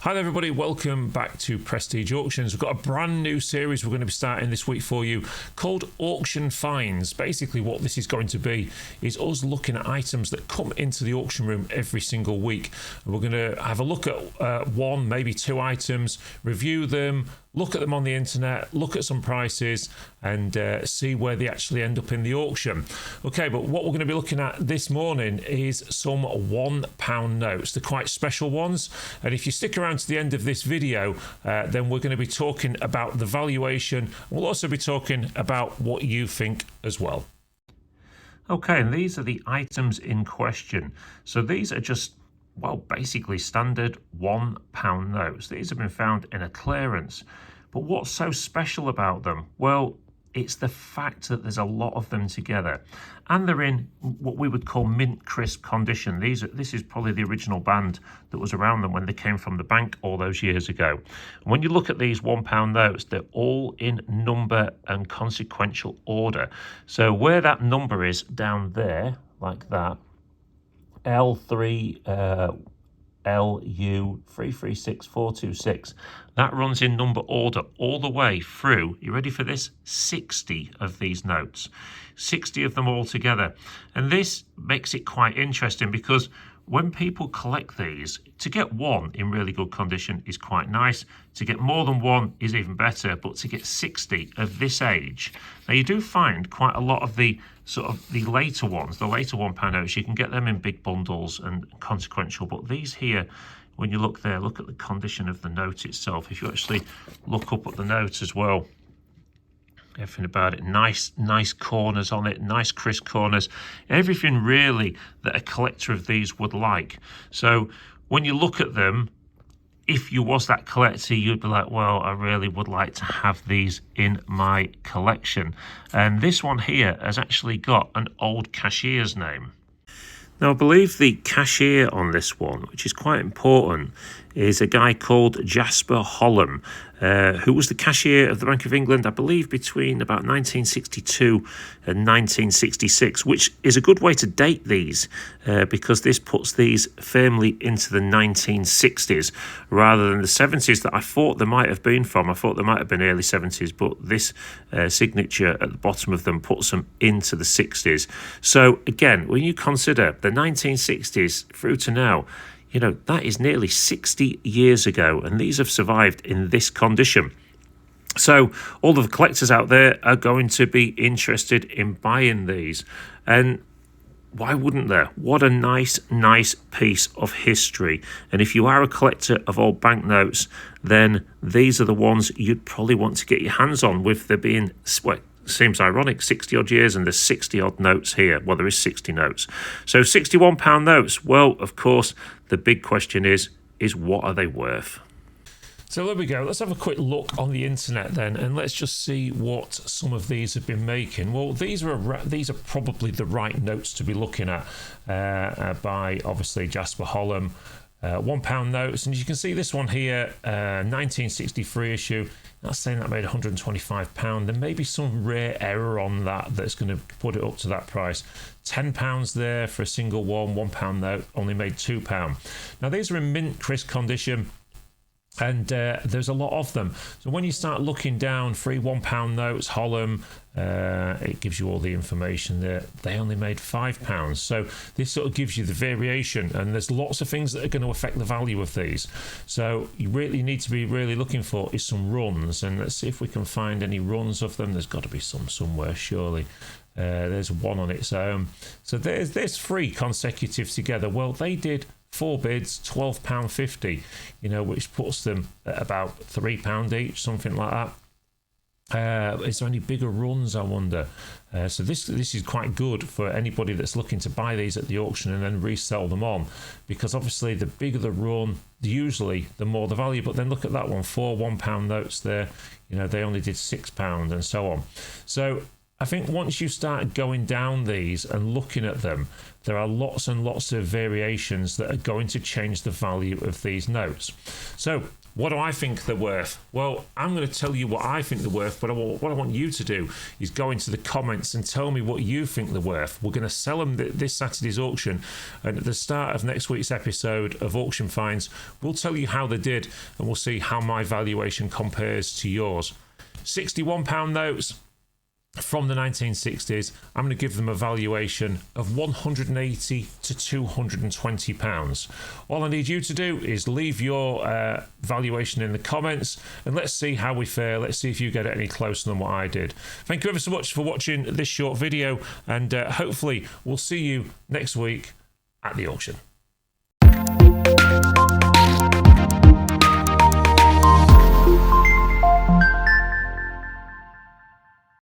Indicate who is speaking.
Speaker 1: Hi there everybody, welcome back to Prestige Auctions. We've got a brand new series we're going to be starting this week for you called Auction Finds. Basically what this is going to be is us looking at items that come into the auction room every single week. And we're going to have a look at one, maybe two items, review them, look at them on the internet, look at some prices and see where they actually end up in the auction. Okay, but what we're going to be looking at this morning is some £1 notes. They're quite special ones, and if you stick around to the end of this video, then we're going to be talking about the valuation. We'll also be talking about what you think as well. Okay, and these are the items in question. So these are just, well, basically standard £1 notes. These have been found in a clearance. But what's so special about them? Well, it's the fact that there's a lot of them together. And they're in what we would call mint crisp condition. This is probably the original band that was around them when they came from the bank all those years ago. And when you look at these £1 notes, they're all in number and consequential order. So where that number is down there, like that, L3 LU 336426. That runs in number order all the way through, you ready for this, 60 of these notes. 60 of them all together. And this makes it quite interesting because when people collect these, to get one in really good condition is quite nice. To get more than one is even better, but to get 60 of this age, now you do find quite a lot of the later ones, the later £1 notes, you can get them in big bundles and consequential, but these here, when you look there, look at the condition of the note itself. If you actually look up at the note as well, everything about it, nice corners on it, nice crisp corners, everything really that a collector of these would like. So when you look at them, if you was that collector, you'd be like, well, I really would like to have these in my collection. And this one here has actually got an old cashier's name. Now, I believe the cashier on this one, which is quite important, is a guy called Jasper Holland, who was the cashier of the Bank of England, I believe, between about 1962 and 1966, which is a good way to date these because this puts these firmly into the 1960s rather than the 70s that I thought they might have been from. I thought they might have been early 70s, but this signature at the bottom of them puts them into the 60s. So again, when you consider the 1960s through to now, you know, that is nearly 60 years ago, and these have survived in this condition. So all of the collectors out there are going to be interested in buying these. And why wouldn't there? What a nice piece of history. And if you are a collector of old banknotes, then these are the ones you'd probably want to get your hands on, with there being, well, seems ironic, 60 odd years and there's 60 odd notes here. Well, there is 60 notes. So £61 notes. Well, of course, the big question is what are they worth? So there we go. Let's have a quick look on the internet then, and let's just see what some of these have been making. Well, these are probably the right notes to be looking at by obviously Jasper Holland. £1 notes, and you can see this one here, 1963 issue. That's saying that made £125. There may be some rare error on that that's going to put it up to that price. £10 there for a single one. £1 note only made £2. Now these are in mint crisp condition, and there's a lot of them. So when you start looking down, free £1 notes, Holland, it gives you all the information there. They only made £5. So this sort of gives you the variation, and there's lots of things that are going to affect the value of these. So you really need to be really looking for is some runs, and let's see if we can find any runs of them. There's got to be some somewhere, surely. There's one on its own. So there's 3 consecutive together. Well, they did 4 bids, £12.50, you know, which puts them at about £3 each, something like that. Is there any bigger runs, I wonder? So this is quite good for anybody that's looking to buy these at the auction and then resell them on, because obviously the bigger the run, usually the more the value. But then look at that one, 4 £1 notes there, you know, they only did £6 and so on. So I think once you start going down these and looking at them, there are lots and lots of variations that are going to change the value of these notes. So What do I think they're worth? Well, I'm going to tell you what I think they're worth, but what I want you to do is go into the comments and tell me what you think they're worth. We're going to sell them this Saturday's auction, and at the start of next week's episode of Auction Finds, we'll tell you how they did, and we'll see how my valuation compares to yours. £61 notes from the 1960s. I'm going to give them a valuation of £180 to £220. All I need you to do is leave your valuation in the comments, and let's see how we fare. Let's see if you get it any closer than what I did. Thank you ever so much for watching this short video, and hopefully we'll see you next week at the auction.